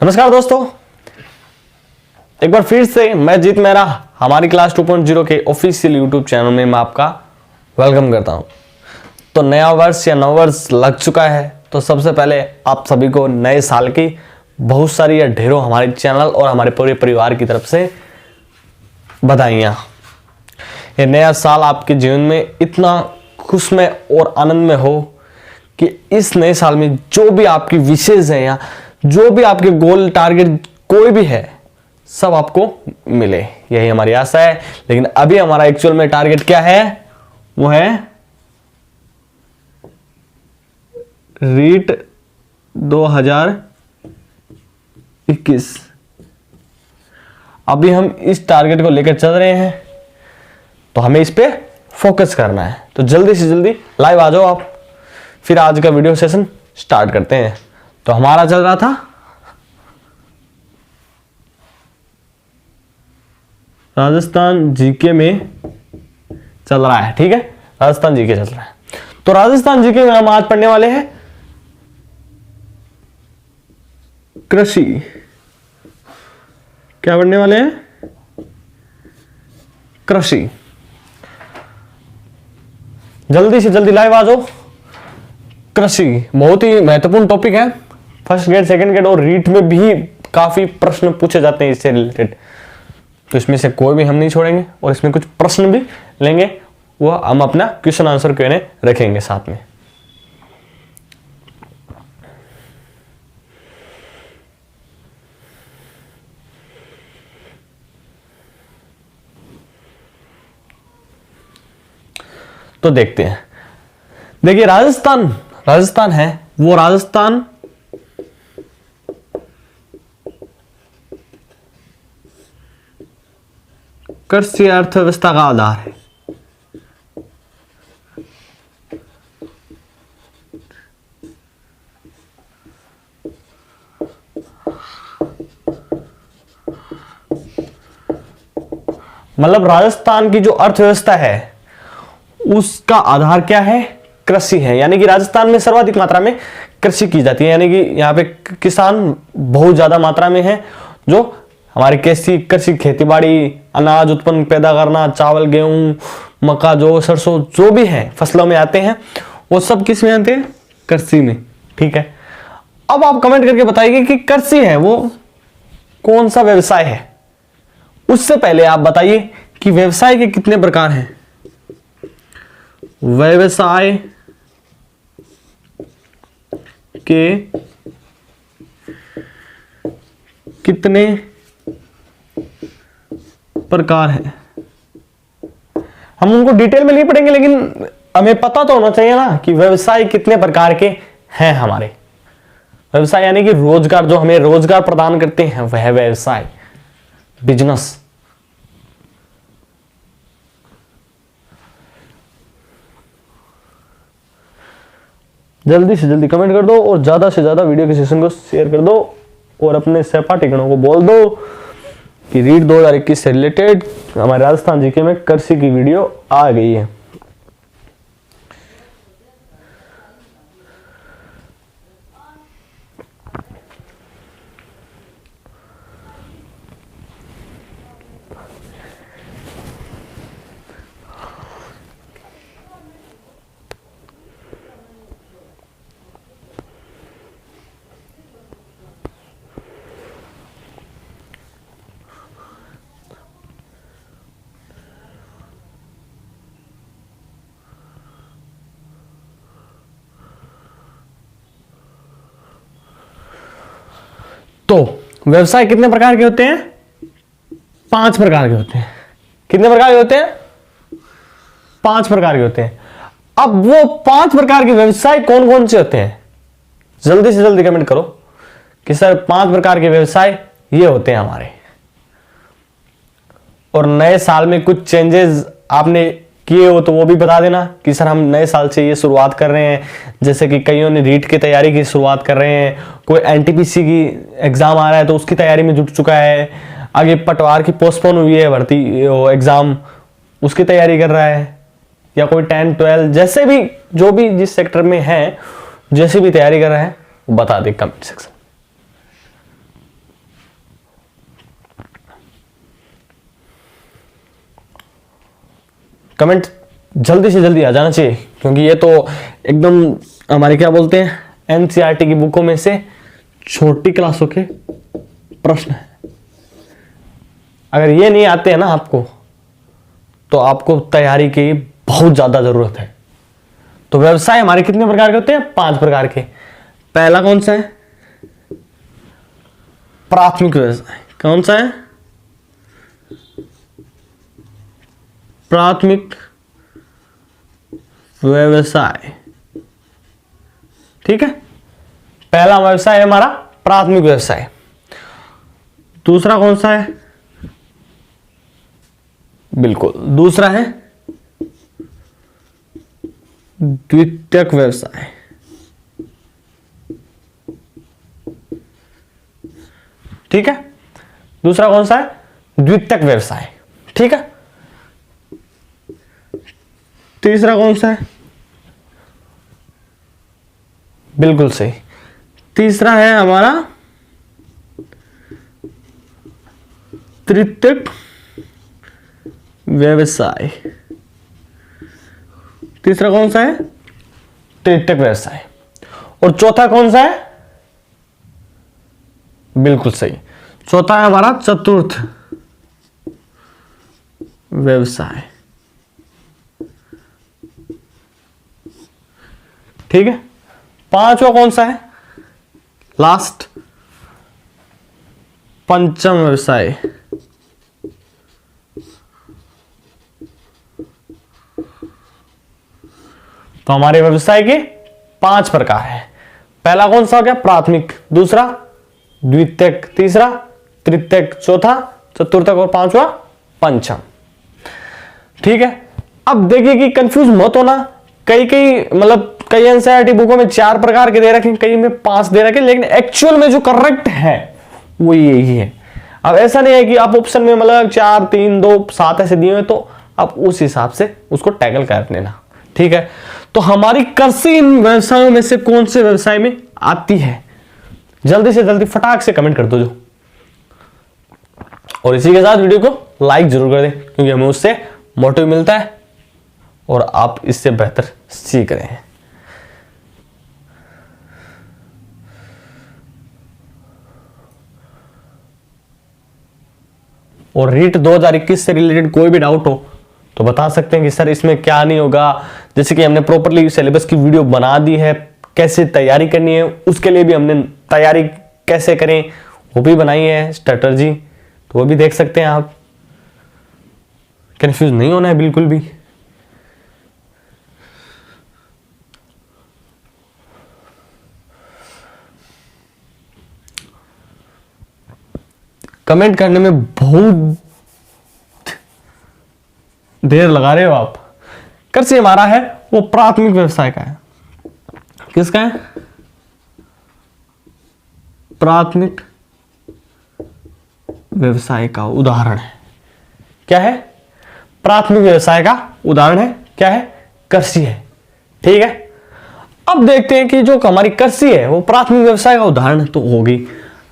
नमस्कार दोस्तों, एक बार फिर से मैं जीत मेहरा हमारी क्लास 2.0 के ऑफिशियल यूट्यूब चैनल में मैं आपका वेलकम करता हूं। तो नया वर्ष या नववर्ष लग चुका है, तो सबसे पहले आप सभी को नए साल की बहुत सारी या ढेरों हमारे चैनल और हमारे पूरे परिवार की तरफ से बधाइयाँ। ये नया साल आपके जीवन में इतना खुशमय और आनंदमय हो कि इस नए साल में जो भी आपकी विशेष है या जो भी आपके गोल टारगेट कोई भी है सब आपको मिले, यही हमारी आशा है। लेकिन अभी हमारा एक्चुअल में टारगेट क्या है, वो है रीट 2021। अभी हम इस टारगेट को लेकर चल रहे हैं, तो हमें इस पे फोकस करना है। तो जल्दी से जल्दी लाइव आ जाओ आप, फिर आज का वीडियो सेशन स्टार्ट करते हैं। तो हमारा चल रहा था राजस्थान जीके में चल रहा है, ठीक है, राजस्थान जीके चल रहा है। तो राजस्थान जीके में हम आज पढ़ने वाले हैं कृषि। क्या पढ़ने वाले हैं? कृषि। जल्दी से जल्दी लाइव आ जाओ। कृषि बहुत ही महत्वपूर्ण टॉपिक है, फर्स्ट ग्रेड सेकंड ग्रेड और रीट में भी काफी प्रश्न पूछे जाते हैं इससे रिलेटेड। तो इसमें से कोई भी हम नहीं छोड़ेंगे और इसमें कुछ प्रश्न भी लेंगे, वो हम अपना क्वेश्चन आंसर Q&A रखेंगे साथ में। तो देखते हैं। देखिए राजस्थान है, वो राजस्थान कृषि अर्थव्यवस्था का आधार है। मतलब राजस्थान की जो अर्थव्यवस्था है उसका आधार क्या है? कृषि है। यानी कि राजस्थान में सर्वाधिक मात्रा में कृषि की जाती है, यानी कि यहाँ पे किसान बहुत ज्यादा मात्रा में है। जो हमारे कृषि खेतीबाड़ी, अनाज उत्पन्न पैदा करना, चावल गेहूं मक्का जो सरसों जो भी है फसलों में आते हैं, वो सब किस में आते हैं? कृषि में, ठीक है। अब आप कमेंट करके बताइए कि कृषि है वो कौन सा व्यवसाय है। उससे पहले आप बताइए कि व्यवसाय के कितने प्रकार हैं। व्यवसाय के कितने प्रकार हैं? हम उनको डिटेल में नहीं पढ़ेंगे, लेकिन हमें पता तो होना चाहिए ना कि व्यवसाय कितने प्रकार के हैं। हमारे व्यवसाय यानी कि रोजगार, जो हमें रोजगार प्रदान करते हैं वह व्यवसाय, बिजनेस। जल्दी से जल्दी कमेंट कर दो और ज्यादा से ज्यादा वीडियो के सेशन को शेयर कर दो और अपने सहपाठीगणों को बोल दो कि रीट 2021 से रिलेटेड हमारे राजस्थान जीके में कृषि की वीडियो आ गई है। तो व्यवसाय कितने प्रकार के होते हैं? 5 प्रकार के होते हैं। कितने प्रकार के होते हैं? 5 प्रकार के होते हैं। अब वो 5 प्रकार के व्यवसाय कौन कौन से होते हैं? जल्दी से जल्दी कमेंट करो कि सर 5 प्रकार के व्यवसाय ये होते हैं हमारे। और नए साल में कुछ चेंजेस आपने किए हो तो वो भी बता देना कि सर हम नए साल से ये शुरुआत कर रहे हैं। जैसे कि कईयों ने रीट की तैयारी की शुरुआत कर रहे हैं, कोई एनटीपीसी की एग्जाम आ रहा है तो उसकी तैयारी में जुट चुका है, आगे पटवार की पोस्टपोन हुई है भर्ती एग्जाम, उसकी तैयारी कर रहा है, या कोई 10 12 जैसे भी जो भी जिस सेक्टर में है जैसी भी तैयारी कर रहा है वो बता दे कमेंट सेक्शन। कमेंट जल्दी से जल्दी आ जाना चाहिए, क्योंकि ये तो एकदम हमारे क्या बोलते हैं एनसीईआरटी की बुकों में से छोटी क्लासों के प्रश्न है। अगर ये नहीं आते हैं ना आपको, तो आपको तैयारी की बहुत ज्यादा जरूरत है। तो व्यवसाय हमारे कितने प्रकार के होते हैं? 5 प्रकार के। पहला कौन सा है? प्राथमिक व्यवसाय। कौन सा है? प्राथमिक व्यवसाय। ठीक है, पहला व्यवसाय है हमारा प्राथमिक व्यवसाय। दूसरा कौन सा है? बिल्कुल, दूसरा है द्वितीयक व्यवसाय। ठीक है, दूसरा कौन सा है? द्वितीयक व्यवसाय। ठीक है, तीसरा कौन सा है? बिल्कुल सही, तीसरा है हमारा तृतीयक व्यवसाय। तीसरा कौन सा है? तृतीयक व्यवसाय। और चौथा कौन सा है? बिल्कुल सही, चौथा है हमारा चतुर्थ व्यवसाय। ठीक है, पांचवा कौन सा है? लास्ट, पंचम व्यवसाय। तो हमारे व्यवसाय के 5 प्रकार है। पहला कौन सा हो गया? प्राथमिक, दूसरा द्वितीयक, तीसरा तृतीयक, चौथा चतुर्थक और पांचवा पंचम। ठीक है, अब देखिए कि कंफ्यूज मत होना। कई एनसीईआरटी बुकों में 4 प्रकार के दे रखे, कई में 5 दे रखे, लेकिन एक्चुअल में जो करेक्ट है वो यही है। अब ऐसा नहीं है कि आप ऑप्शन में 4, 3, 2, 7 ऐसे दिए हुए, तो आप उस हिसाब से उसको टैकल कर लेना। ठीक है, तो हमारी कृषि इन व्यवसायों में से कौन से व्यवसाय में आती है? जल्दी से जल्दी फटाक से कमेंट कर दो जो। और इसी के साथ वीडियो को लाइक जरूर कर दें, क्योंकि हमें उससे मोटिव मिलता है और आप इससे बेहतर सीख रहे हैं। और रीट 2021 से रिलेटेड कोई भी डाउट हो तो बता सकते हैं कि सर इसमें क्या नहीं होगा। जैसे कि हमने प्रॉपर्ली सिलेबस की वीडियो बना दी है, कैसे तैयारी करनी है उसके लिए भी हमने तैयारी कैसे करें वो भी बनाई है स्ट्रेटजी, तो वो भी देख सकते हैं आप। कंफ्यूज नहीं होना है बिल्कुल भी। कमेंट करने में बहुत देर लगा रहे हो आप। कृषि हमारा है वो प्राथमिक व्यवसाय का है। किसका है? प्राथमिक व्यवसाय का उदाहरण है। क्या है? प्राथमिक व्यवसाय का उदाहरण है क्या है? कृषि है। ठीक है, अब देखते हैं कि जो हमारी कृषि है वो प्राथमिक व्यवसाय का उदाहरण तो होगी।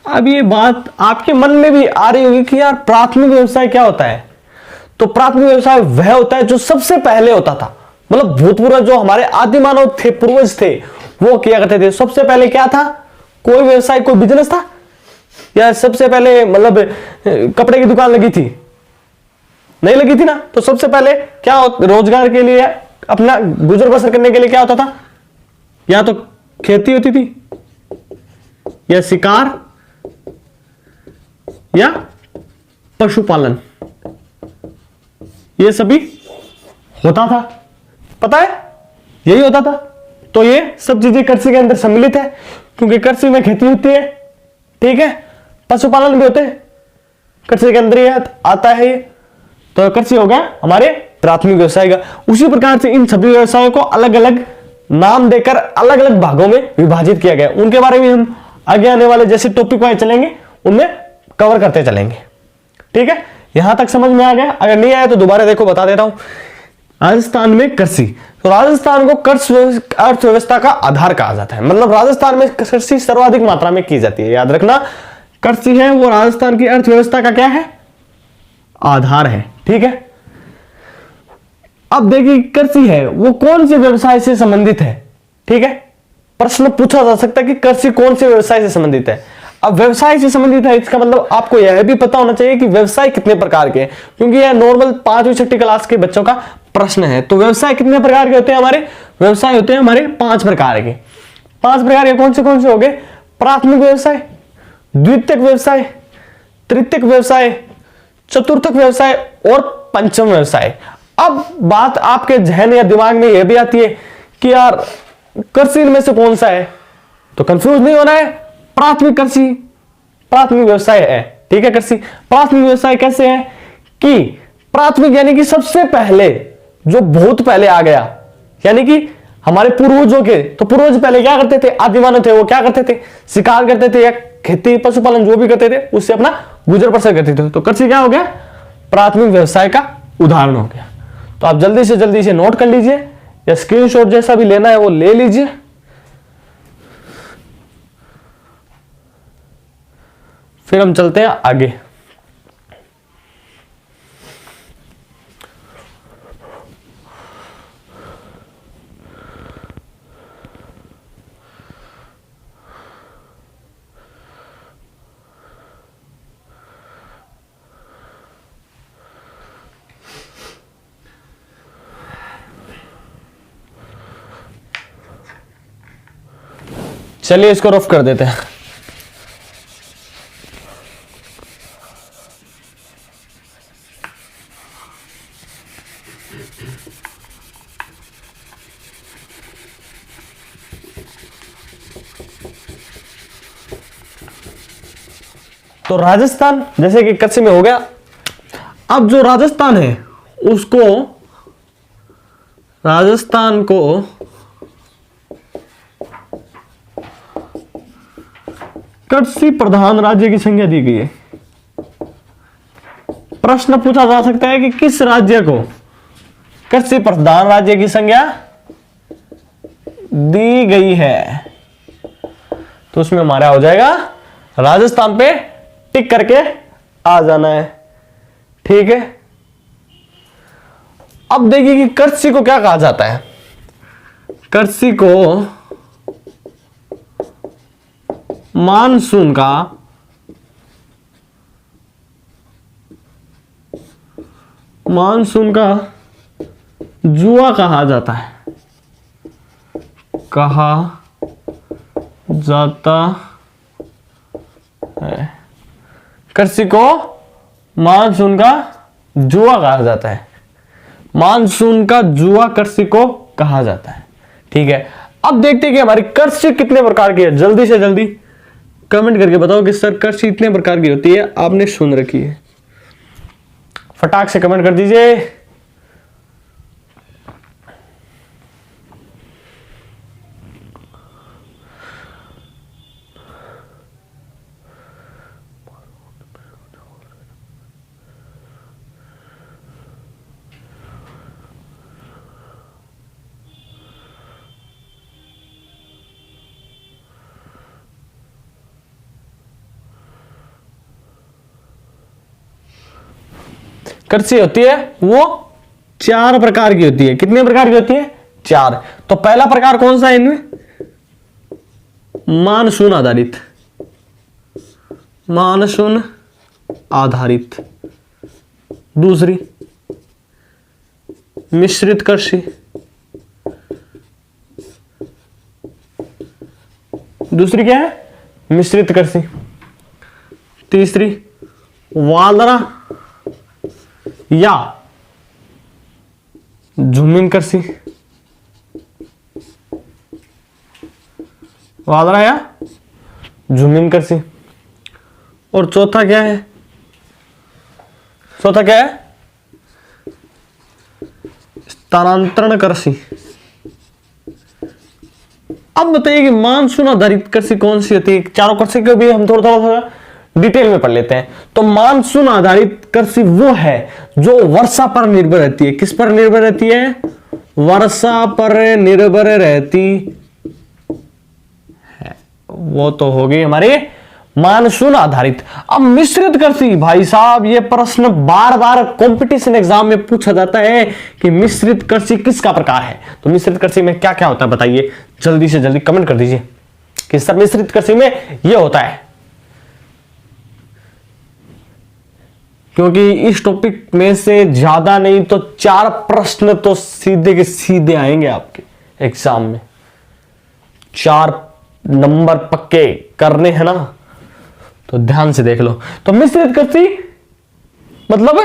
अब ये बात आपके मन में भी आ रही होगी कि यार प्राथमिक व्यवसाय क्या होता है? तो प्राथमिक व्यवसाय वह होता है जो सबसे पहले होता था, मतलब भूतपूर्व जो हमारे आदि मानव थे, पूर्वज थे, वो किया करते थे। सबसे पहले क्या था? कोई व्यवसाय, कोई बिजनेस था, या सबसे पहले मतलब कपड़े की दुकान लगी थी? नहीं लगी थी ना। तो सबसे पहले क्या रोजगार के लिए, अपना गुजर बसर करने के लिए क्या होता था? या तो खेती होती थी, या शिकार, या पशुपालन, ये सभी होता था। पता है, यही होता था। तो ये सब चीजें कृषि के अंदर सम्मिलित है, क्योंकि कृषि में खेती होती है। ठीक है, पशुपालन भी होते हैं, कृषि के अंदर ही आता है ये। तो कृषि हो गया हमारे प्राथमिक व्यवसाय का। उसी प्रकार से इन सभी व्यवसायों को अलग अलग नाम देकर अलग अलग भागों में विभाजित किया गया। उनके बारे में हम आगे आने वाले जैसे टॉपिक वाइज चलेंगे उनमें कवर करते चलेंगे। ठीक है, यहां तक समझ में आ गया? अगर नहीं आया तो दोबारा देखो, बता देता हूं। राजस्थान में कृषि, तो राजस्थान को कृषि अर्थव्यवस्था का आधार कहा जाता है। मतलब राजस्थान में कृषि सर्वाधिक मात्रा में की जाती है। याद रखना, कृषि है वो राजस्थान की अर्थव्यवस्था का क्या है? आधार है। ठीक है, अब देखिए कृषि है वो कौन से व्यवसाय से संबंधित है, ठीक है, प्रश्न पूछा जा सकता है कि कृषि कौन से व्यवसाय से संबंधित है। अब व्यवसाय से संबंधित है इसका मतलब आपको यह भी पता होना चाहिए कि व्यवसाय कितने प्रकार के हैं, क्योंकि यह नॉर्मल 5वीं 6ठी क्लास के बच्चों का प्रश्न है। तो व्यवसाय कितने प्रकार के होते हैं हमारे, व्यवसाय होते हैं हमारे 5 प्रकार के। 5 प्रकार के कौन से हो गए, प्राथमिक व्यवसाय, द्वितीयक व्यवसाय, तृतीयक व्यवसाय, चतुर्थक व्यवसाय और पंचम व्यवसाय। अब बात आपके जहन या दिमाग में यह भी आती है कि यार कृषि में से कौन सा है, तो कंफ्यूज नहीं होना है, प्राथमिक कृषि प्राथमिक व्यवसाय है, ठीक है। कृषि प्राथमिक व्यवसाय कैसे है कि प्राथमिक यानी कि सबसे पहले, जो बहुत पहले आ गया, यानी कि हमारे पूर्वजों के, तो पूर्वज पहले क्या करते थे, आदिमानव थे वो क्या करते थे, शिकार करते थे या खेती पशुपालन जो भी करते थे उससे अपना गुजर बसर करते थे। तो कृषि क्या हो गया, प्राथमिक व्यवसाय का उदाहरण हो गया। तो आप जल्दी से नोट कर लीजिए या स्क्रीनशॉट जैसा भी लेना है वो ले लीजिए। फिर हम चलते हैं आगे। चलिए इसको रफ कर देते हैं। तो राजस्थान जैसे कि कृषि में हो गया। अब जो राजस्थान है उसको, राजस्थान को कृषि प्रधान राज्य की संज्ञा दी गई है। प्रश्न पूछा जा सकता है कि किस राज्य को कृषि प्रधान राज्य की संज्ञा दी गई है, तो उसमें हमारा हो जाएगा राजस्थान पे टिक करके आ जाना है, ठीक है। अब देखिए कि कृषि को क्या कहा जाता है, कृषि को मानसून का जुआ कहा जाता है, कहा जाता है। कृषि को मानसून का जुआ कहा जाता है, मानसून का जुआ कृषि को कहा जाता है, ठीक है। अब देखते हैं कि हमारी कृषि कितने प्रकार की है। जल्दी से जल्दी कमेंट करके बताओ कि सर कृषि इतने प्रकार की होती है, आपने सुन रखी है, फटाक से कमेंट कर दीजिए। कृषि होती है वो 4 प्रकार की होती है। कितने प्रकार की होती है, 4। तो पहला प्रकार कौन सा है इनमें, मानसून आधारित, मानसून आधारित। दूसरी मिश्रित कृषि, दूसरी क्या है, मिश्रित कृषि। तीसरी वालरा या झूमिंग कृषि, वालरा या झूमिंग कृषि। और चौथा क्या है, चौथा क्या है, स्थानांतरण कृषि। अब बताइए कि मानसून आधारित कृषि कौन सी होती है, चारों कृषि को भी हम थोड़ा थोड़ा डिटेल में पढ़ लेते हैं। तो मानसून आधारित कृषि वो है जो वर्षा पर निर्भर रहती है। किस पर निर्भर रहती है, वर्षा पर निर्भर रहती है। वो तो होगी हमारी मानसून आधारित। अब मिश्रित कृषि, भाई साहब ये प्रश्न बार बार कंपटीशन एग्जाम में पूछा जाता है कि मिश्रित कृषि किसका प्रकार है। तो मिश्रित कृषि में क्या क्या होता है बताइए, जल्दी से जल्दी कमेंट कर दीजिए कि सर मिश्रित कृषि में ये होता है, क्योंकि इस टॉपिक में से ज्यादा नहीं तो 4 प्रश्न तो सीधे के सीधे आएंगे आपके एग्जाम में। 4 नंबर पक्के करने हैं ना, तो ध्यान से देख लो। तो मिश्रित कृषि मतलब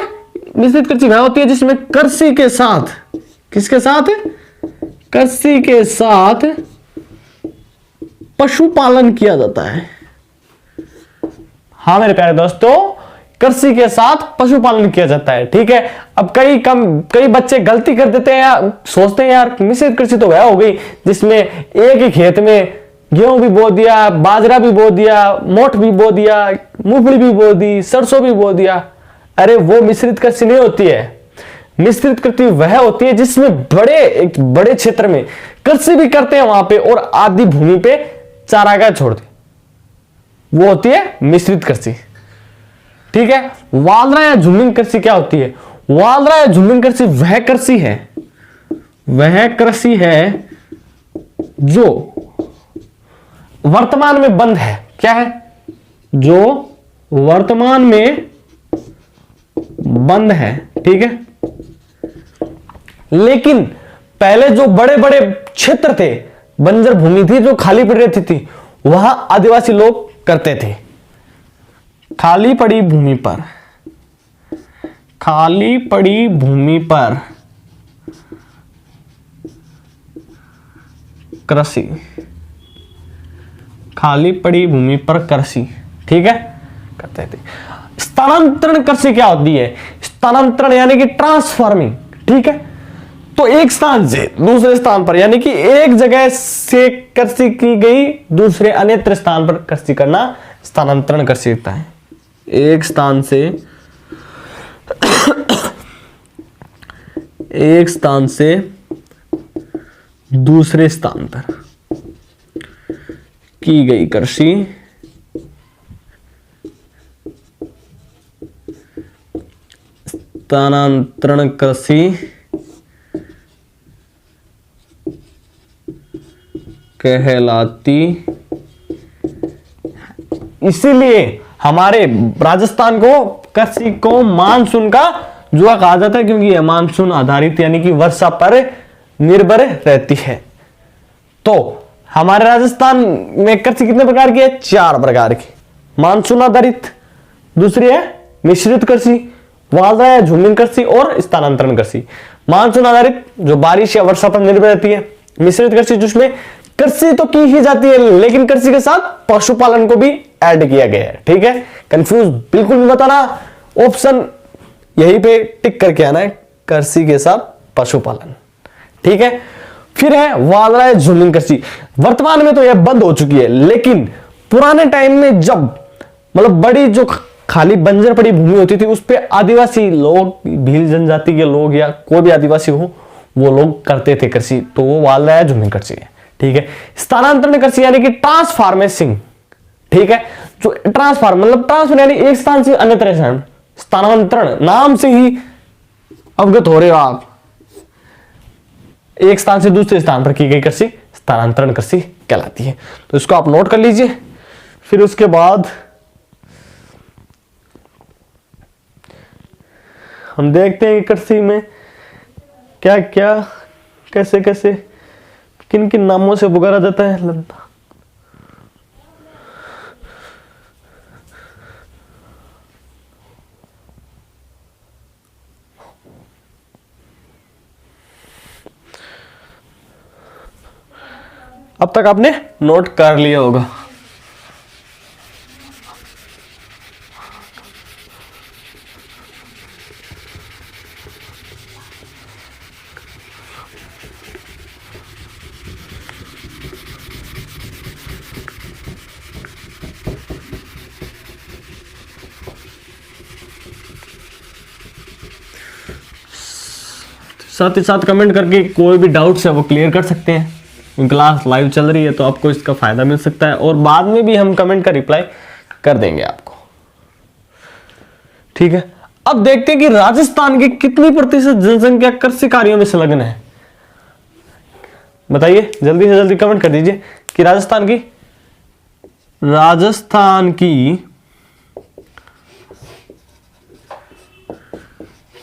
मिश्रित कृषि वह होती है जिसमें कृषि के साथ, किसके साथ, कृषि के साथ पशुपालन किया जाता है। हाँ मेरे प्यारे दोस्तों, कृषि के साथ पशुपालन किया जाता है, ठीक है। अब कई बच्चे गलती कर देते हैं यार, सोचते हैं यार मिश्रित कृषि तो वह हो गई जिसमें एक ही खेत में गेहूं भी बो दिया, बाजरा भी बो दिया, मोठ भी बो दिया, मूंगफली भी बो दी, सरसों भी बो दिया। अरे वो मिश्रित कृषि नहीं होती है। मिश्रित कृषि वह होती है जिसमें एक बड़े क्षेत्र में कृषि भी करते हैं वहां पे और आधी भूमि पे चारागाह छोड़ते, वो होती है मिश्रित कृषि, ठीक है। वालरा या झुमिंग कृषि क्या होती है? वालरा या झुमिंग कृषि वह कृषि है जो वर्तमान में बंद है। क्या है? जो वर्तमान में बंद है, ठीक है। लेकिन पहले जो बड़े बड़े क्षेत्र थे, बंजर भूमि थी जो खाली पड़ी रहती थी, वहां आदिवासी लोग करते थे। खाली पड़ी भूमि पर कृषि, खाली पड़ी भूमि पर कृषि, ठीक है, करते थे। स्थानांतरण कृषि क्या होती है? स्थानांतरण यानी कि ट्रांसफार्मिंग, ठीक है। तो एक स्थान से दूसरे स्थान पर, यानी कि एक जगह से कृषि की गई दूसरे अन्यत्र स्थान पर कृषि करना स्थानांतरण कृषि होता है। एक स्थान से दूसरे स्थान पर की गई कृषि स्थानांतरण कृषि कहलाती। इसीलिए हमारे राजस्थान को कृषि को मानसून का जुआ कहा जाता है, क्योंकि यह मानसून आधारित यानी कि वर्षा पर निर्भर रहती है। तो हमारे राजस्थान में कृषि कितने प्रकार की है? 4 प्रकार की। मानसून आधारित, दूसरी है मिश्रित कृषि, वालरा या झुमिंग कृषि और स्थानांतरण कृषि। मानसून आधारित जो बारिश या वर्षा पर निर्भर रहती है। मिश्रित कृषि जिसमें कृषि तो की ही जाती है लेकिन कृषि के साथ पशुपालन को भी ऐड किया गया है, ठीक है। कंफ्यूज बिल्कुल भी बताना, ऑप्शन यहीं पे टिक करके आना है, कृषि के साथ पशुपालन, ठीक है। फिर है वालरा या झुमिंग कृषि। वर्तमान में तो यह बंद हो चुकी है, लेकिन पुराने टाइम में जब मतलब बड़ी जो खाली बंजर पड़ी भूमि होती थी उस पे आदिवासी लोग, भील जनजाति के लोग या कोई भी आदिवासी हो, वो लोग करते थे कृषि, तो वो वालरा या झुमिंग कृषि है, ठीक है। स्थानांतरण कृषि यानी कि ट्रांसफार्मेसिंग, ठीक है। जो ट्रांसफार्म मतलब ट्रांसफर यानी एक स्थान से अन्यत्र स्थान, स्थानांतरण नाम से ही अवगत हो रहे हो आप, एक स्थान से दूसरे स्थान पर की गई कृषि स्थानांतरण कृषि कहलाती है। तो इसको आप नोट कर लीजिए। फिर उसके बाद हम देखते हैं कि कृषि में क्या क्या कैसे कैसे किन किन नामों से पुकारा जाता है। अब तक आपने नोट कर लिया होगा। साथ ही साथ कमेंट करके कोई भी डाउट्स है वो क्लियर कर सकते हैं। क्लास लाइव चल रही है तो आपको इसका फायदा मिल सकता है, और बाद में भी हम कमेंट का रिप्लाई कर देंगे आपको। ठीक है, अब देखते हैं कि राजस्थान की कितनी प्रतिशत जनसंख्या कृषि कार्यों में संलग्न है। बताइए, जल्दी से जल्दी कमेंट कर दीजिए कि राजस्थान की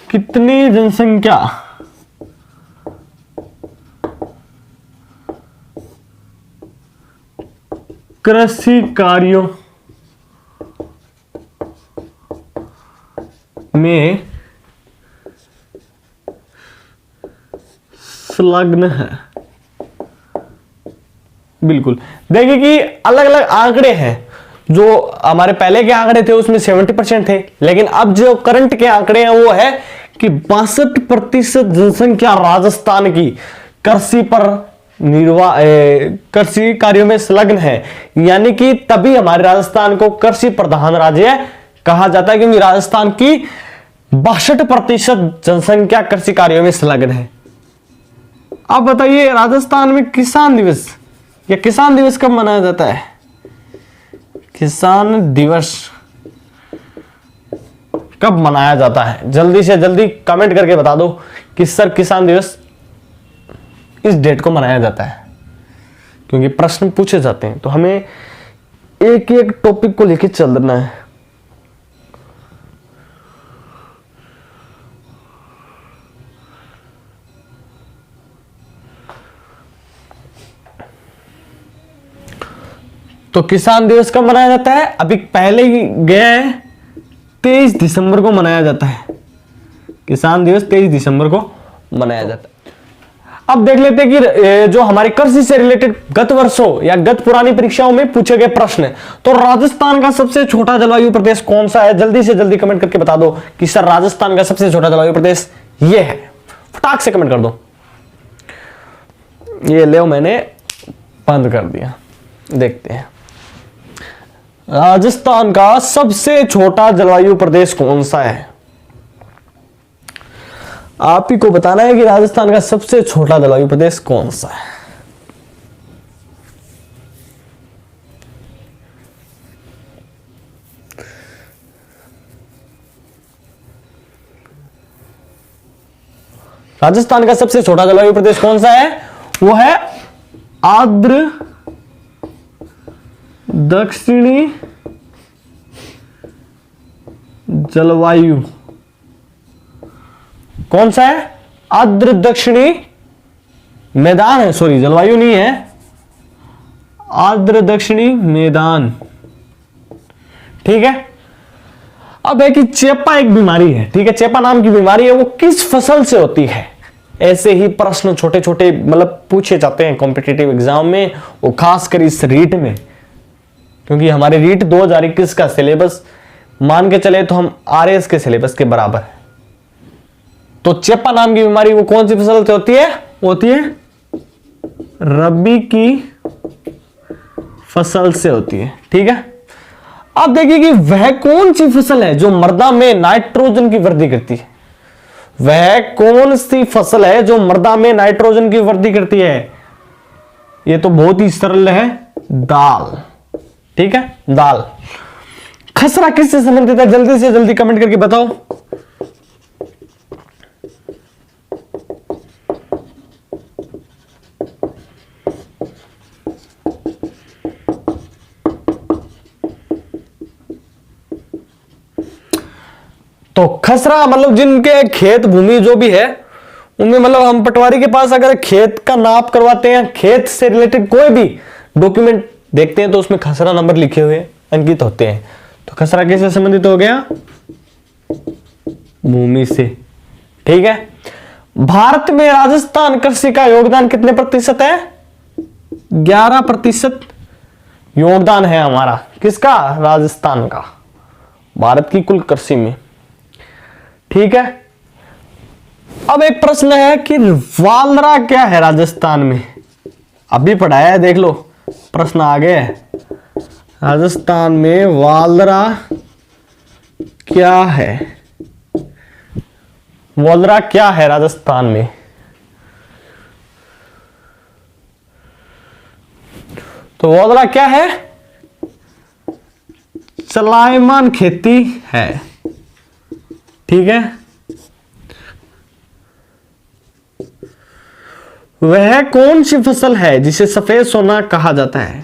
कितनी जनसंख्या कृषि कार्यों में संलग्न है। बिल्कुल, देखिए कि अलग अलग आंकड़े हैं। जो हमारे पहले के आंकड़े थे उसमें 70% थे, लेकिन अब जो करंट के आंकड़े हैं वो है कि 62% जनसंख्या राजस्थान की कृषि पर कृषि कार्यों में संलग्न है। यानी कि तभी हमारे राजस्थान को कृषि प्रधान राज्य कहा जाता है, क्योंकि राजस्थान की 62% जनसंख्या कृषि कार्यों में संलग्न है। अब बताइए, राजस्थान में किसान दिवस या किसान दिवस कब मनाया जाता है? किसान दिवस कब मनाया जाता है? जल्दी से जल्दी कमेंट करके बता दो कि सर किसान दिवस इस डेट को मनाया जाता है, क्योंकि प्रश्न पूछे जाते हैं तो हमें एक एक टॉपिक को लेकर चलना है। तो किसान दिवस कब मनाया जाता है? अभी पहले ही गया है, 23 दिसंबर को मनाया जाता है। किसान दिवस 23 दिसंबर को मनाया जाता है। अब देख लेते हैं कि जो हमारी कृषि से रिलेटेड गत वर्षों या गत पुरानी परीक्षाओं में पूछे गए प्रश्न है। तो राजस्थान का सबसे छोटा जलवायु प्रदेश कौन सा है? जल्दी से जल्दी कमेंट करके बता दो कि सर राजस्थान का सबसे छोटा जलवायु प्रदेश ये है। फटाक से कमेंट कर दो। ये ले मैंने बंद कर दिया। देखते हैं राजस्थान का सबसे छोटा जलवायु प्रदेश कौन सा है। आप ही को बताना है कि राजस्थान का सबसे छोटा जलवायु प्रदेश कौन सा है। राजस्थान का सबसे छोटा जलवायु प्रदेश कौन सा है? वो है आर्द्र दक्षिणी जलवायु। कौन सा है? आर्द्र दक्षिणी मैदान है, सॉरी जलवायु नहीं है, आर्द्र दक्षिणी मैदान। ठीक है। अब है कि चेपा एक बीमारी है। ठीक है, चेपा नाम की बीमारी है, वो किस फसल से होती है? ऐसे ही प्रश्न छोटे छोटे मतलब पूछे जाते हैं कॉम्पिटिटिव एग्जाम में, वो खासकर इस रीट में, क्योंकि हमारे रीट 2021 का सिलेबस मान के चले तो हम आरएस के सिलेबस के बराबर है। तो चेपा नाम की बीमारी वो कौन सी फसल से होती है? होती है रबी की फसल से होती है। ठीक है। अब देखिए कि वह कौन सी फसल है जो मृदा में नाइट्रोजन की वृद्धि करती है। वह कौन सी फसल है जो मृदा में नाइट्रोजन की वृद्धि करती है? यह तो बहुत ही सरल है, दाल। ठीक है, दाल। खसरा किससे संबंधित है? जल्दी से जल्दी कमेंट करके बताओ। तो खसरा मतलब जिनके खेत भूमि जो भी है उनमें, मतलब हम पटवारी के पास अगर खेत का नाप करवाते हैं, खेत से रिलेटेड कोई भी डॉक्यूमेंट देखते हैं तो उसमें खसरा नंबर लिखे हुए अंकित होते हैं। तो खसरा किससे संबंधित हो गया? भूमि से। ठीक है। भारत में राजस्थान कृषि का योगदान कितने प्रतिशत है? 11% योगदान है हमारा। किसका? राजस्थान का, भारत की कुल कृषि में। ठीक है। अब एक प्रश्न है कि वालरा क्या है राजस्थान में? अभी पढ़ाया है, देख लो, प्रश्न आ गया है। राजस्थान में वालरा क्या है? वालरा क्या है राजस्थान में? तो वालरा क्या है? चलायमान खेती है। ठीक है, वह कौन सी फसल है जिसे सफेद सोना कहा जाता है?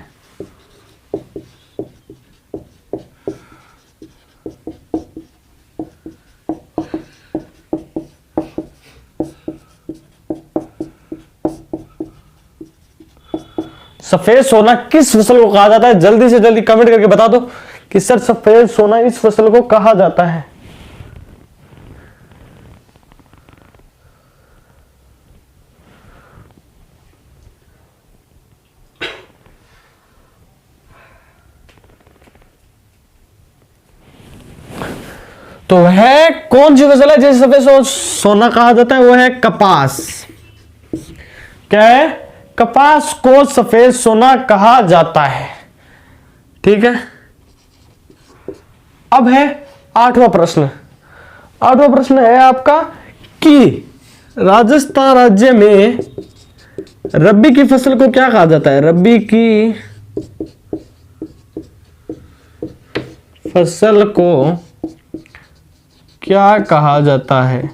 सफेद सोना किस फसल को कहा जाता है? जल्दी से जल्दी कमेंट करके बता दो कि सर सफेद सोना इस फसल को कहा जाता है। तो वह कौन सी फसल है जिसे सफेद सोना कहा जाता है? वो है कपास। क्या है? कपास को सफेद सोना कहा जाता है। ठीक है, अब है आठवां प्रश्न। आठवां प्रश्न है आपका कि राजस्थान राज्य में रबी की फसल को क्या कहा जाता है? रबी की फसल को क्या कहा जाता है?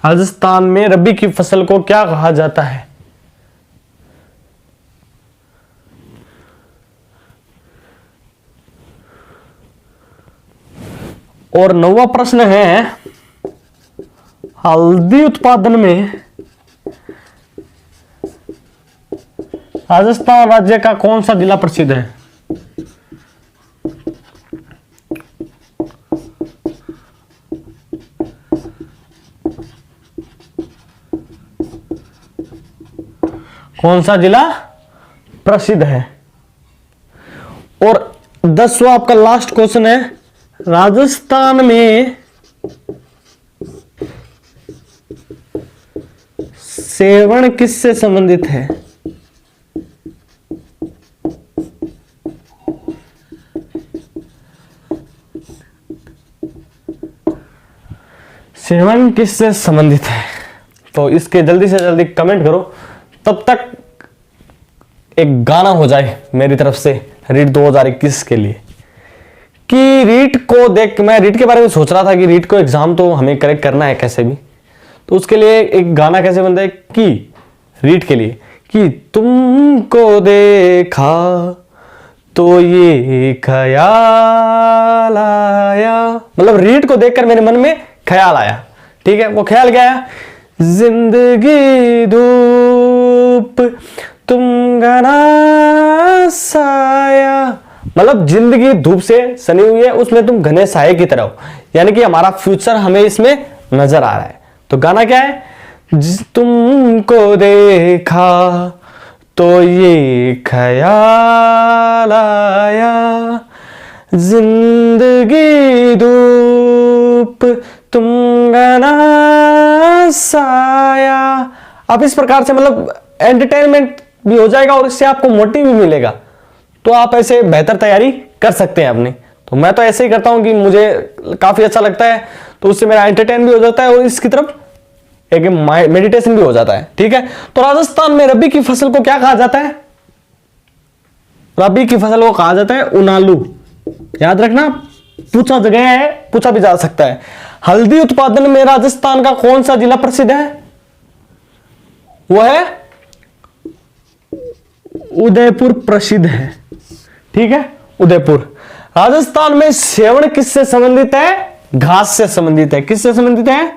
राजस्थान में रबी की फसल को क्या कहा जाता है? और नौवां प्रश्न है हल्दी उत्पादन में राजस्थान राज्य का कौन सा जिला प्रसिद्ध है? कौन सा जिला प्रसिद्ध है? और 10वां आपका लास्ट क्वेश्चन है राजस्थान में सेवण किससे संबंधित है? सेवन किससे संबंधित है? तो इसके जल्दी से जल्दी कमेंट करो। तब तक एक गाना हो जाए मेरी तरफ से रीट 2021 के लिए कि रीट को देख, मैं रीट के बारे में सोच रहा था कि रीट को एग्जाम तो हमें करेक्ट करना है कैसे भी, तो उसके लिए एक गाना कैसे बनता है कि रीट के लिए कि तुमको देखा तो ये ख्याल आया, मतलब रीट को देखकर मेरे मन में ख्याल आया। ठीक है, वो ख्याल क्या आया? जिंदगी धूप तुम घना साया, मतलब जिंदगी धूप से सनी हुई है, उसमें तुम घने साये की तरह हो, यानी कि हमारा फ्यूचर हमें इसमें नजर आ रहा है। तो गाना क्या है? तुमको देखा तो ये ख्याल आया, जिंदगी धूप तुम घना साया। आप इस प्रकार से मतलब एंटरटेनमेंट भी हो जाएगा और इससे आपको मोटिव भी मिलेगा, तो आप ऐसे बेहतर तैयारी कर सकते हैं अपनी। तो मैं तो ऐसे ही करता हूं कि मुझे काफी अच्छा लगता है, तो उससे मेरा एंटरटेन भी हो जाता है और इसकी तरफ एक मेडिटेशन भी हो जाता है। ठीक है, तो राजस्थान में रबी की फसल को क्या कहा जाता है? रबी की फसल को कहा जाता है उनालू। याद रखना, पूछा जगह है, पूछा भी जा सकता है। हल्दी उत्पादन में राजस्थान का कौन सा जिला प्रसिद्ध है? वो है उदयपुर प्रसिद्ध है। ठीक है, उदयपुर। राजस्थान में सेवण किससे संबंधित है? घास से संबंधित है। किससे संबंधित है?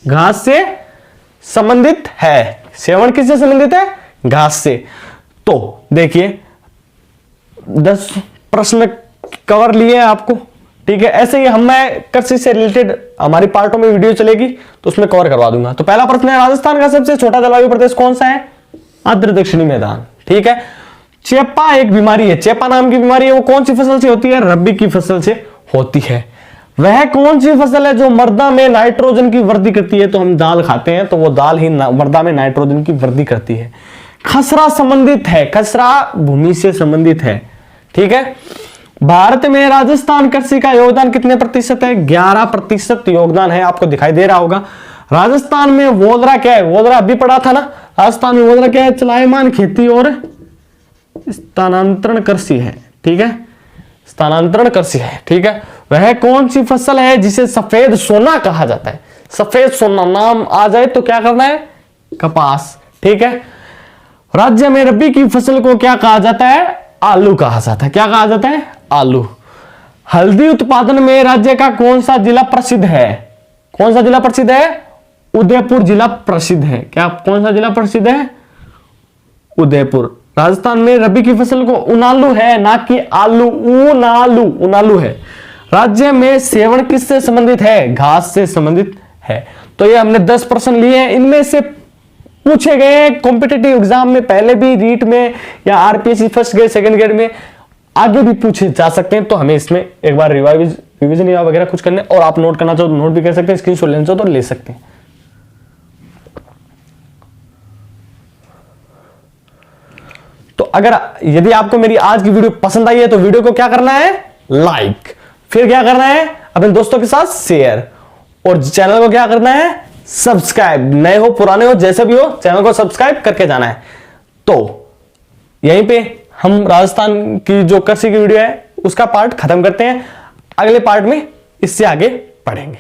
घास से संबंधित है। सेवण किससे संबंधित है? घास से। तो देखिए 10 प्रश्न कवर लिए आपको। ठीक है, ऐसे ही मैं कृषि से रिलेटेड हमारी पार्टों में वीडियो चलेगी तो उसमें कवर करवा दूंगा। तो पहला प्रश्न है राजस्थान का सबसे छोटा जलवायु प्रदेश कौन सा है? आर्द्र दक्षिणी मैदान। ठीक है, चेपा एक बीमारी है, चेपा नाम की बीमारी है, वो कौन सी फसल से होती है? रबी की फसल से होती है। वह कौन सी फसल है जो मृदा में नाइट्रोजन की वृद्धि करती है? तो हम दाल खाते हैं तो वो दाल ही मृदा में नाइट्रोजन की वृद्धि करती है। खसरा संबंधित है, खसरा भूमि से संबंधित है। ठीक है, भारत में राजस्थान कृषि का योगदान कितने प्रतिशत है? 11% योगदान है, आपको दिखाई दे रहा होगा। राजस्थान में वोदरा क्या है? वोदरा अभी पढ़ा था ना, राजस्थान में वोदरा क्या है? चलायमान खेती और स्थानांतरण कृषि है। ठीक है, स्थानांतरण कृषि है। ठीक है, वह कौन सी फसल है जिसे सफेद सोना कहा जाता है? सफेद सोना नाम आ जाए तो क्या करना है? कपास। ठीक है, राज्य में रबी की फसल को क्या कहा जाता है? आलू कहा जाता है। क्या कहा जाता है? आलू। हल्दी उत्पादन में राज्य का कौन सा जिला प्रसिद्ध है? कौन सा जिला प्रसिद्ध है? उदयपुर जिला प्रसिद्ध है। क्या, कौन सा जिला प्रसिद्ध है? उदयपुर। राजस्थान में रबी की फसल को उनालू है, ना कि आलू। उनालू, उनालू है। राज्य में सेवण किससे संबंधित है? घास से संबंधित है। तो ये हमने 10 प्रश्न लिए हैं, इनमें से पूछे गए कॉम्पिटिटिव एग्जाम में, पहले भी रीट में या RPSC first grade second grade में, आगे भी पूछे जा सकते हैं। तो हमें इसमें एक बार रिवीजन या वगैरह कुछ करने, और आप नोट करना चाहो तो नोट भी कर सकते हैं, स्क्रीनशॉट लेना चाहो तो ले सकते हैं। तो अगर यदि आपको मेरी आज की वीडियो पसंद आई है तो वीडियो को क्या करना है? लाइक। फिर क्या करना है? अपने दोस्तों के साथ शेयर, और चैनल को क्या करना है? सब्सक्राइब। नए हो पुराने हो जैसे भी हो, चैनल को सब्सक्राइब करके जाना है। तो यहीं पे हम राजस्थान की जो कृषि की वीडियो है उसका पार्ट खत्म करते हैं। अगले पार्ट में इससे आगे पढ़ेंगे।